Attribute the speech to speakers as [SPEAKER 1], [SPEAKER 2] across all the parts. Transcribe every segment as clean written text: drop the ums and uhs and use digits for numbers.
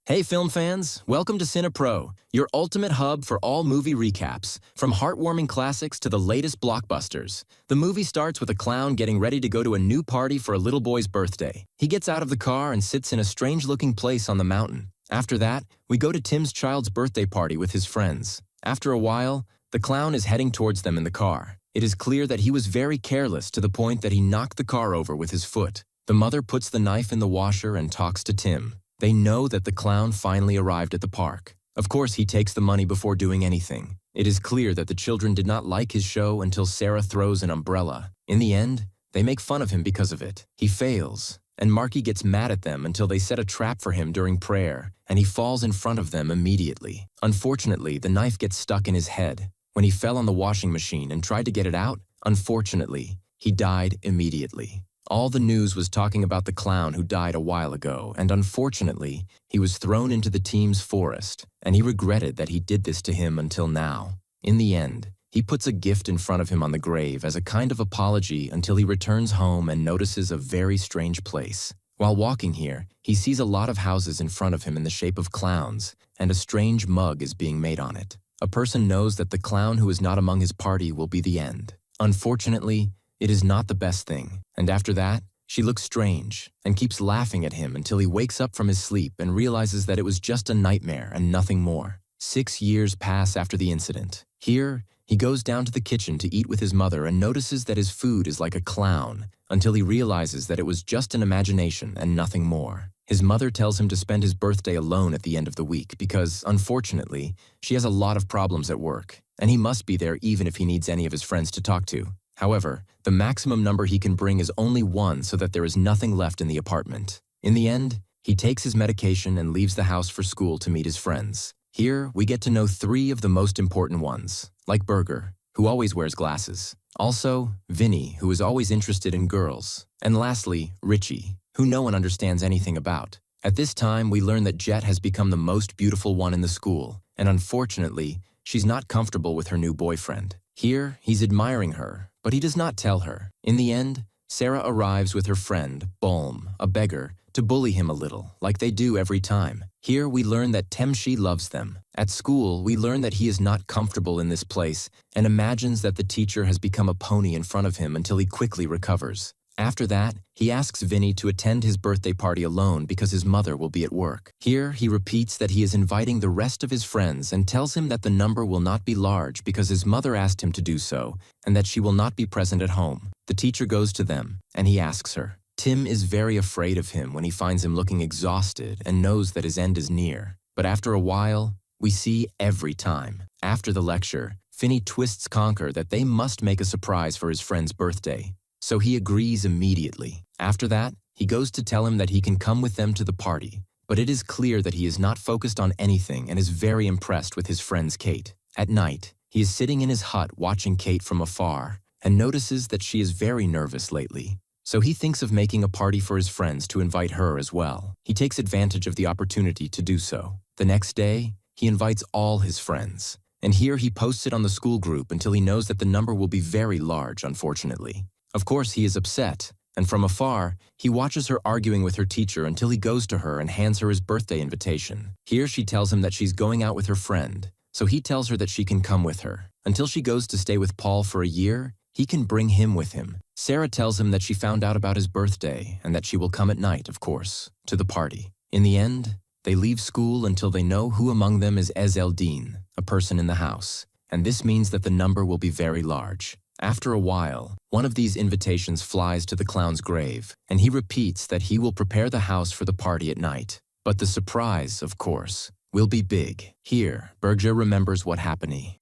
[SPEAKER 1] Hey film fans, welcome to CINEPRO, your ultimate hub for all movie recaps. From heartwarming classics to the latest blockbusters. The movie starts with a clown getting ready to go to a new party for a little boy's birthday. He gets out of the car and sits in a strange-looking place on the mountain. After that, we go to Tim's child's birthday party with his friends. After a while, the clown is heading towards them in the car. It is clear that he was very careless to the point that he knocked the car over with his foot. The mother puts the knife in the washer and talks to Tim. They know that the clown finally arrived at the park. Of course, he takes the money before doing anything. It is clear that the children did not like his show until Sarah throws an umbrella. In the end, they make fun of him because of it. He fails, and Marky gets mad at them until they set a trap for him during prayer, and he falls in front of them immediately. Unfortunately, the knife gets stuck in his head. When he fell on the washing machine and tried to get it out, unfortunately, he died immediately. All the news was talking about the clown who died a while ago, and unfortunately, he was thrown into the team's forest, and he regretted that he did this to him until now. In the end, he puts a gift in front of him on the grave as a kind of apology until he returns home and notices a very strange place. While walking here, he sees a lot of houses in front of him in the shape of clowns, and a strange mug is being made on it. A person knows that the clown who is not among his party will be the end. Unfortunately, it is not the best thing, and after that, she looks strange and keeps laughing at him until he wakes up from his sleep and realizes that it was just a nightmare and nothing more. 6 years pass after the incident. Here, he goes down to the kitchen to eat with his mother and notices that his food is like a clown until he realizes that it was just an imagination and nothing more. His mother tells him to spend his birthday alone at the end of the week because, unfortunately, she has a lot of problems at work, and he must be there even if he needs any of his friends to talk to. However, the maximum number he can bring is only 1 so that there is nothing left in the apartment. In the end, he takes his medication and leaves the house for school to meet his friends. Here, we get to know 3 of the most important ones, like Burger, who always wears glasses. Also, Vinny, who is always interested in girls. And lastly, Richie, who no one understands anything about. At this time, we learn that Jet has become the most beautiful one in the school, and unfortunately, she's not comfortable with her new boyfriend. Here, he's admiring her, but he does not tell her. In the end, Sarah arrives with her friend, Bolm, a beggar, to bully him a little, like they do every time. Here, we learn that Temshi loves them. At school, we learn that he is not comfortable in this place and imagines that the teacher has become a pony in front of him until he quickly recovers. After that, he asks Vinny to attend his birthday party alone because his mother will be at work. Here, he repeats that he is inviting the rest of his friends and tells him that the number will not be large because his mother asked him to do so and that she will not be present at home. The teacher goes to them, and he asks her. Tim is very afraid of him when he finds him looking exhausted and knows that his end is near. But after a while, we see every time. After the lecture, Finny twists Conker that they must make a surprise for his friend's birthday. So he agrees immediately. After that, he goes to tell him that he can come with them to the party, but it is clear that he is not focused on anything and is very impressed with his friend's Kate. At night, he is sitting in his hut watching Kate from afar and notices that she is very nervous lately. So he thinks of making a party for his friends to invite her as well. He takes advantage of the opportunity to do so. The next day, he invites all his friends, and here he posts it on the school group until he knows that the number will be very large, unfortunately. Of course, he is upset, and from afar, he watches her arguing with her teacher until he goes to her and hands her his birthday invitation. Here she tells him that she's going out with her friend, so he tells her that she can come with her. Until she goes to stay with Paul for a year, he can bring him with him. Sarah tells him that she found out about his birthday and that she will come at night, of course, to the party. In the end, they leave school until they know who among them is Ezeldine, a person in the house, and this means that the number will be very large. After a while, one of these invitations flies to the clown's grave, and he repeats that he will prepare the house for the party at night. But the surprise, of course, will be big. Here, Berger remembers what happened.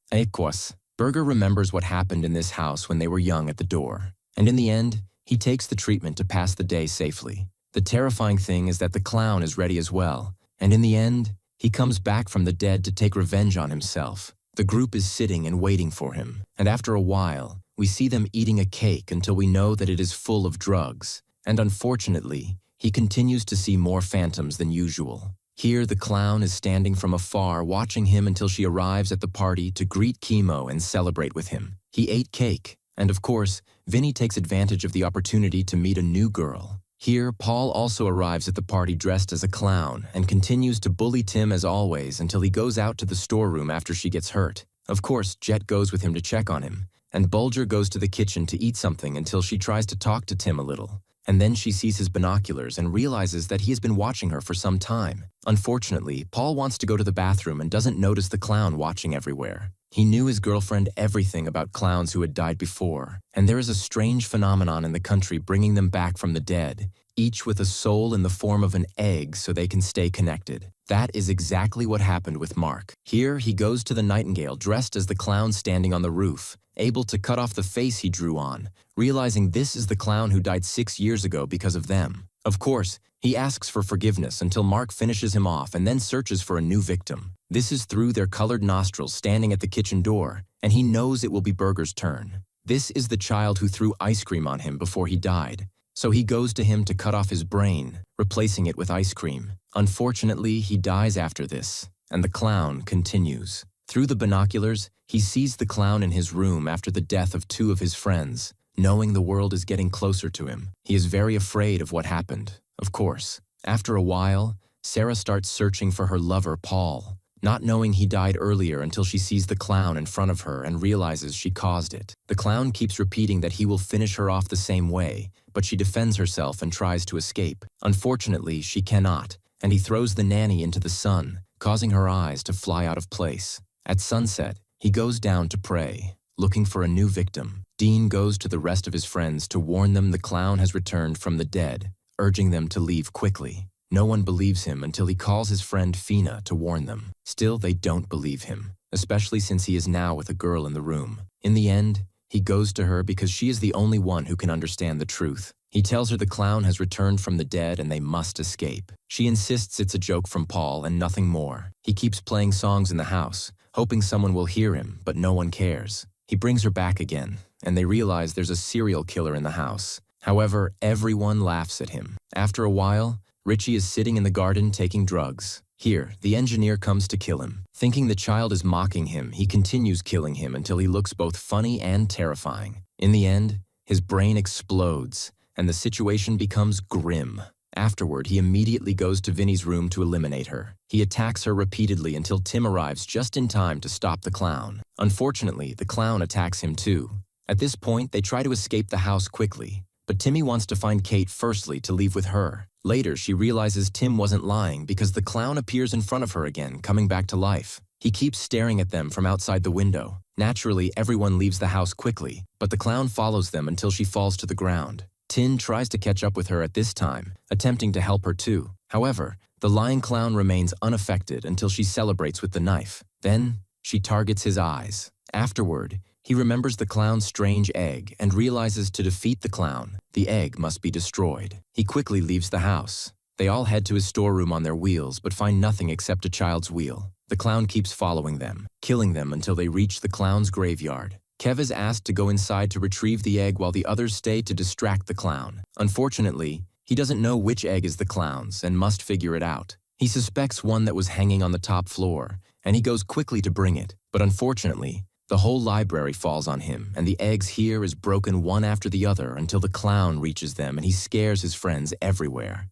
[SPEAKER 1] Berger remembers what happened in this house when they were young at the door. And in the end, he takes the treatment to pass the day safely. The terrifying thing is that the clown is ready as well, and in the end, he comes back from the dead to take revenge on himself. The group is sitting and waiting for him, and after a while, we see them eating a cake until we know that it is full of drugs, and unfortunately, he continues to see more phantoms than usual. Here, the clown is standing from afar watching him until she arrives at the party to greet Chemo and celebrate with him. He ate cake, and of course, Vinny takes advantage of the opportunity to meet a new girl. Here, Paul also arrives at the party dressed as a clown and continues to bully Tim as always until he goes out to the storeroom after she gets hurt. Of course, Jet goes with him to check on him, and Bulger goes to the kitchen to eat something until she tries to talk to Tim a little. And then she sees his binoculars and realizes that he has been watching her for some time. Unfortunately, Paul wants to go to the bathroom and doesn't notice the clown watching everywhere. He knew his girlfriend everything about clowns who had died before, and there is a strange phenomenon in the country bringing them back from the dead, each with a soul in the form of an egg so they can stay connected. That is exactly what happened with Mark. Here, he goes to the Nightingale dressed as the clown standing on the roof, able to cut off the face he drew on, realizing this is the clown who died 6 years ago because of them. Of course, he asks for forgiveness until Mark finishes him off and then searches for a new victim. This is through their colored nostrils standing at the kitchen door, and he knows it will be Burger's turn. This is the child who threw ice cream on him before he died, so he goes to him to cut off his brain, replacing it with ice cream. Unfortunately, he dies after this, and the clown continues. Through the binoculars, he sees the clown in his room after the death of 2 of his friends. Knowing the world is getting closer to him, he is very afraid of what happened. Of course, after a while, Sarah starts searching for her lover, Paul, not knowing he died earlier until she sees the clown in front of her and realizes she caused it. The clown keeps repeating that he will finish her off the same way, but she defends herself and tries to escape. Unfortunately, she cannot, and he throws the nanny into the sun, causing her eyes to fly out of place. At sunset, he goes down to pray, looking for a new victim. Dean goes to the rest of his friends to warn them the clown has returned from the dead, urging them to leave quickly. No one believes him until he calls his friend Fina to warn them. Still, they don't believe him, especially since he is now with a girl in the room. In the end, he goes to her because she is the only one who can understand the truth. He tells her the clown has returned from the dead and they must escape. She insists it's a joke from Paul and nothing more. He keeps playing songs in the house, hoping someone will hear him, but no one cares. He brings her back again, and they realize there's a serial killer in the house. However, everyone laughs at him. After a while, Richie is sitting in the garden taking drugs. Here, the engineer comes to kill him. Thinking the child is mocking him, he continues killing him until he looks both funny and terrifying. In the end, his brain explodes, and the situation becomes grim. Afterward, he immediately goes to Vinny's room to eliminate her. He attacks her repeatedly until Tim arrives just in time to stop the clown. Unfortunately, the clown attacks him too. At this point, they try to escape the house quickly, but Timmy wants to find Kate firstly to leave with her. Later, she realizes Tim wasn't lying because the clown appears in front of her again, coming back to life. He keeps staring at them from outside the window. Naturally, everyone leaves the house quickly, but the clown follows them until she falls to the ground. Tin tries to catch up with her at this time, attempting to help her too. However, the lying clown remains unaffected until she celebrates with the knife. Then, she targets his eyes. Afterward, he remembers the clown's strange egg and realizes to defeat the clown, the egg must be destroyed. He quickly leaves the house. They all head to his storeroom on their wheels but find nothing except a child's wheel. The clown keeps following them, killing them until they reach the clown's graveyard. Kev is asked to go inside to retrieve the egg while the others stay to distract the clown. Unfortunately, he doesn't know which egg is the clown's and must figure it out. He suspects one that was hanging on the top floor, and he goes quickly to bring it. But unfortunately, the whole library falls on him, and the eggs here is broken one after the other until the clown reaches them and he scares his friends everywhere.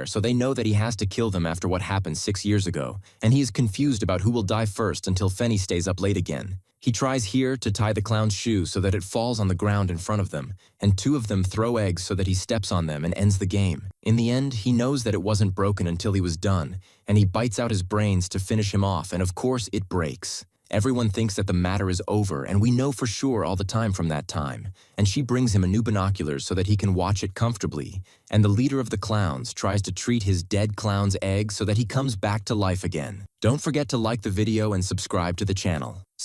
[SPEAKER 1] So they know that he has to kill them after what happened 6 years ago, and he is confused about who will die first until Fenny stays up late again. He tries here to tie the clown's shoe so that it falls on the ground in front of them, and 2 of them throw eggs so that he steps on them and ends the game. In the end, he knows that it wasn't broken until he was done, and he bites out his brains to finish him off, and of course it breaks. Everyone thinks that the matter is over, and we know for sure all the time from that time. And she brings him a new binoculars so that he can watch it comfortably, and the leader of the clowns tries to treat his dead clown's egg so that he comes back to life again. Don't forget to like the video and subscribe to the channel.